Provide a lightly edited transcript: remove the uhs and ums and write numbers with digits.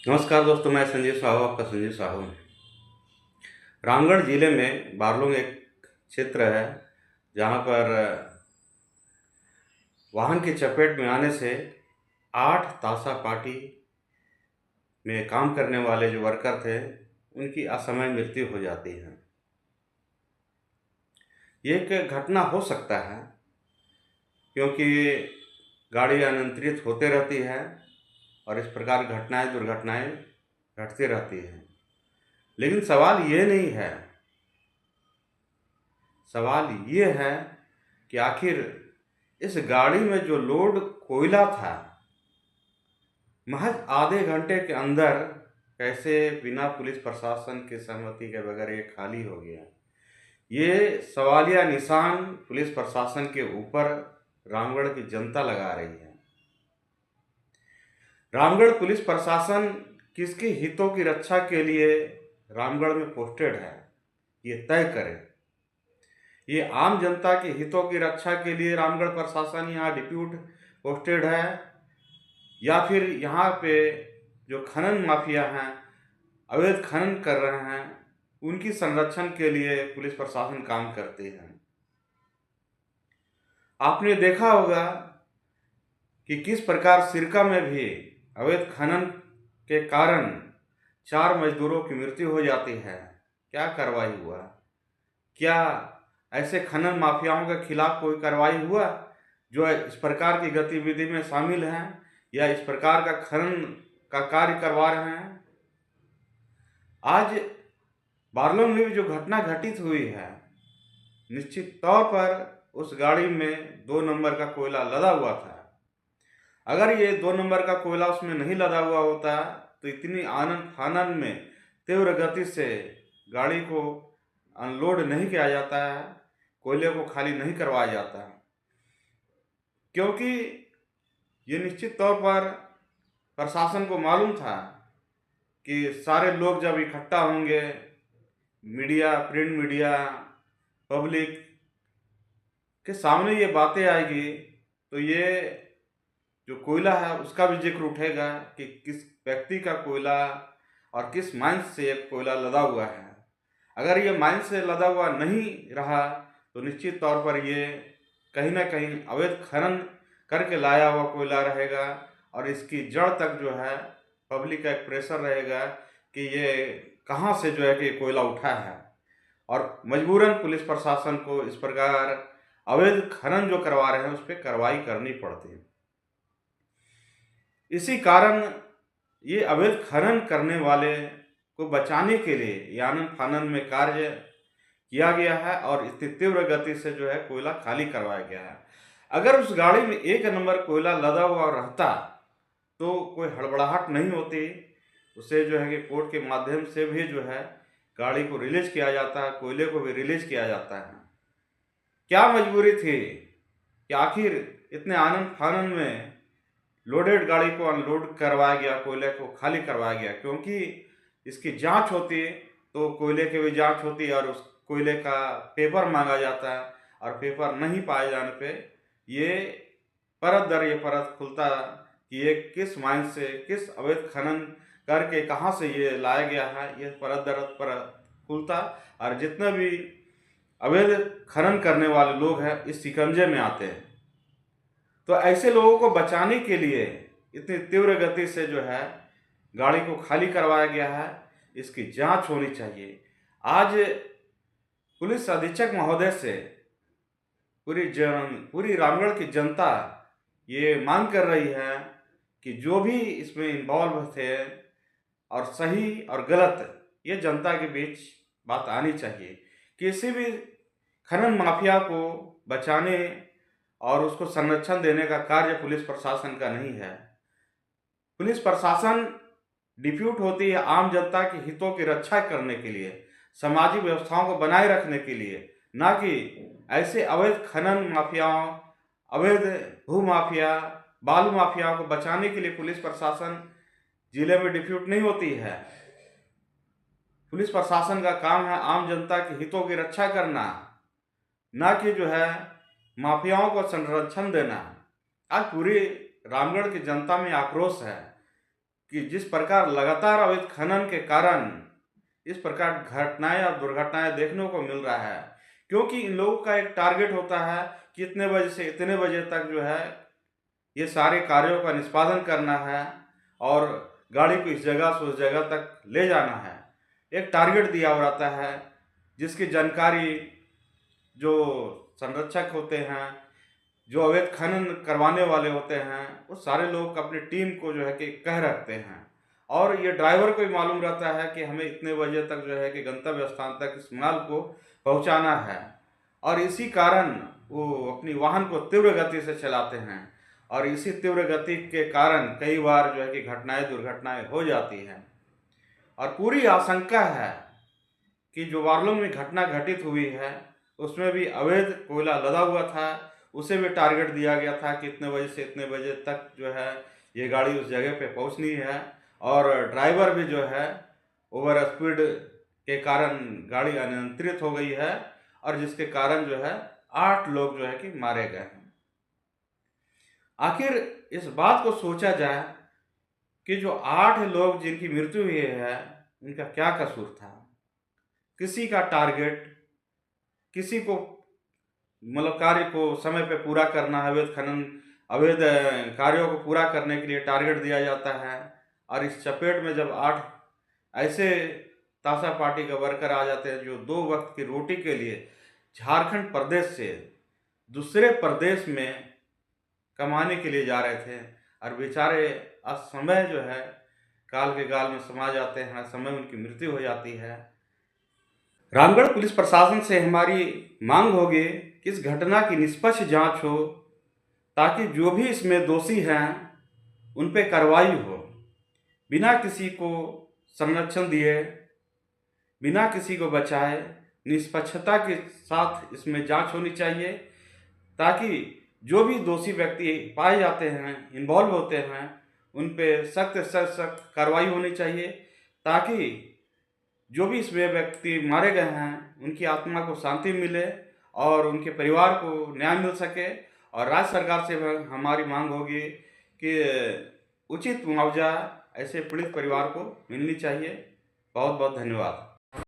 नमस्कार दोस्तों, मैं संजीव साहू, आपका संजीव साहू। रामगढ़ जिले में बारलोग एक क्षेत्र है जहाँ पर वाहन की चपेट में आने से 8 तासा पार्टी में काम करने वाले जो वर्कर थे उनकी असमय मृत्यु हो जाती है। ये एक घटना हो सकता है क्योंकि गाड़ी अनियंत्रित होते रहती है और इस प्रकार दुर्घटनाएं घटती रहती हैं। लेकिन सवाल ये नहीं है, सवाल ये है कि आखिर इस गाड़ी में जो लोड कोयला था महज आधे घंटे के अंदर कैसे बिना पुलिस प्रशासन की सहमति के बगैर ये खाली हो गया। ये सवालिया निशान पुलिस प्रशासन के ऊपर रामगढ़ की जनता लगा रही है। रामगढ़ पुलिस प्रशासन किसके हितों की रक्षा के लिए रामगढ़ में पोस्टेड है, ये तय करे। ये आम जनता के हितों की रक्षा के लिए रामगढ़ प्रशासन यहाँ डिप्यूट पोस्टेड है, या फिर यहाँ पे जो खनन माफिया हैं, अवैध खनन कर रहे हैं, उनकी संरक्षण के लिए पुलिस प्रशासन काम करती है। आपने देखा होगा कि किस प्रकार सिरका में भी अवैध खनन के कारण 4 मजदूरों की मृत्यु हो जाती है। क्या कार्रवाई हुआ? क्या ऐसे खनन माफियाओं के खिलाफ कोई कार्रवाई हुआ जो इस प्रकार की गतिविधि में शामिल हैं या इस प्रकार का खनन का कार्य करवा रहे हैं? आज बारलोग में जो घटना घटित हुई है, निश्चित तौर पर उस गाड़ी में 2 नंबर का कोयला लदा हुआ था। अगर ये 2 नंबर का कोयला उसमें नहीं लदा हुआ होता तो इतनी आनन फानन में तीव्र गति से गाड़ी को अनलोड नहीं किया जाता है, कोयले को खाली नहीं करवाया जाता, क्योंकि ये निश्चित तौर पर प्रशासन को मालूम था कि सारे लोग जब इकट्ठा होंगे, मीडिया, प्रिंट मीडिया, पब्लिक के सामने ये बातें आएगी तो ये जो कोयला है उसका भी जिक्र उठेगा कि किस व्यक्ति का कोयला और किस माइन से ये कोयला लदा हुआ है। अगर ये माइन से लदा हुआ नहीं रहा तो निश्चित तौर पर ये कहीं ना कहीं अवैध खनन करके लाया हुआ कोयला रहेगा और इसकी जड़ तक जो है पब्लिक का एक प्रेशर रहेगा कि ये कहाँ से जो है कि कोयला उठा है, और मजबूरन पुलिस प्रशासन को इस प्रकार अवैध खनन जो करवा रहे हैं उस पर कार्रवाई करनी पड़ती है। इसी कारण ये अवैध खनन करने वाले को बचाने के लिए ये आनन फानन में कार्य किया गया है और इतनी तीव्र गति से जो है कोयला खाली करवाया गया है। अगर उस गाड़ी में 1 नंबर कोयला लदा हुआ रहता तो कोई हड़बड़ाहट नहीं होती, उसे जो है कि कोर्ट के माध्यम से भी जो है गाड़ी को रिलीज किया जाता है, कोयले को भी रिलीज किया जाता है। क्या मजबूरी थी कि आखिर इतने आनन फानन में लोडेड गाड़ी को अनलोड करवाया गया, कोयले को खाली करवाया गया? क्योंकि इसकी जांच होती तो कोयले की भी जांच होती और उस कोयले का पेपर मांगा जाता है, और पेपर नहीं पाए जाने पे ये परत दर ये परत खुलता कि ये किस माइन से, किस अवैध खनन करके कहाँ से ये लाया गया है, ये परत दर परत खुलता और जितने भी अवैध खनन करने वाले लोग हैं इस शिकंजे में आते हैं। तो ऐसे लोगों को बचाने के लिए इतनी तीव्र गति से जो है गाड़ी को खाली करवाया गया है, इसकी जांच होनी चाहिए। आज पुलिस अधीक्षक महोदय से पूरी रामगढ़ की जनता ये मांग कर रही है कि जो भी इसमें इन्वॉल्व थे और सही और गलत ये जनता के बीच बात आनी चाहिए। किसी भी खनन माफिया को बचाने और उसको संरक्षण देने का कार्य पुलिस प्रशासन का नहीं है। पुलिस प्रशासन डिप्यूट होती है आम जनता के हितों की रक्षा करने के लिए, सामाजिक व्यवस्थाओं को बनाए रखने के लिए, ना कि ऐसे अवैध खनन माफियाओं, अवैध भू माफिया, बालू माफियाओं को बचाने के लिए पुलिस प्रशासन जिले में डिप्यूट नहीं होती है। पुलिस प्रशासन का काम है आम जनता के हितों की रक्षा करना, ना कि जो है माफियाओं को संरक्षण देना। आज पूरी रामगढ़ की जनता में आक्रोश है कि जिस प्रकार लगातार अवैध खनन के कारण इस प्रकार घटनाएं और दुर्घटनाएं देखने को मिल रहा है, क्योंकि इन लोगों का एक टारगेट होता है कि इतने बजे से इतने बजे तक जो है ये सारे कार्यों का निष्पादन करना है और गाड़ी को इस जगह से उस जगह तक ले जाना है। एक टारगेट दिया हुआ रहता है जिसकी जानकारी जो संरक्षक होते हैं, जो अवैध खनन करवाने वाले होते हैं, वो सारे लोग अपनी टीम को जो है कि कह रखते हैं और ये ड्राइवर को भी मालूम रहता है कि हमें इतने बजे तक जो है कि गंतव्य स्थान तक इस माल को पहुंचाना है और इसी कारण वो अपनी वाहन को तीव्र गति से चलाते हैं और इसी तीव्र गति के कारण कई बार जो है कि दुर्घटनाएं हो जाती हैं और पूरी आशंका है कि जो वारलोंग में घटना घटित हुई है उसमें भी अवैध कोयला लदा हुआ था, उसे भी टारगेट दिया गया था कि इतने बजे से इतने बजे तक जो है ये गाड़ी उस जगह पे पहुंचनी है और ड्राइवर भी जो है ओवर स्पीड के कारण गाड़ी अनियंत्रित हो गई है और जिसके कारण जो है 8 लोग जो है कि मारे गए हैं। आखिर इस बात को सोचा जाए कि जो 8 लोग जिनकी मृत्यु हुई है उनका क्या कसूर था। किसी का टारगेट, किसी को मतलब कार्य को समय पे पूरा करना है, अवैध कार्यों को पूरा करने के लिए टारगेट दिया जाता है और इस चपेट में जब 8 ऐसे तासा पार्टी के वर्कर आ जाते हैं जो 2 वक्त की रोटी के लिए झारखंड प्रदेश से दूसरे प्रदेश में कमाने के लिए जा रहे थे और बेचारे असमय जो है काल के गाल में समा जाते हैं, समय उनकी मृत्यु हो जाती है। रामगढ़ पुलिस प्रशासन से हमारी मांग होगी कि इस घटना की निष्पक्ष जांच हो ताकि जो भी इसमें दोषी हैं उन पे कार्रवाई हो, बिना किसी को संरक्षण दिए, बिना किसी को बचाए निष्पक्षता के साथ इसमें जांच होनी चाहिए ताकि जो भी दोषी व्यक्ति पाए जाते हैं, इन्वॉल्व होते हैं, उन पे सख्त कार्रवाई होनी चाहिए ताकि जो भी इसमें व्यक्ति मारे गए हैं उनकी आत्मा को शांति मिले और उनके परिवार को न्याय मिल सके। और राज्य सरकार से हमारी मांग होगी कि उचित मुआवजा ऐसे पीड़ित परिवार को मिलनी चाहिए। बहुत बहुत धन्यवाद।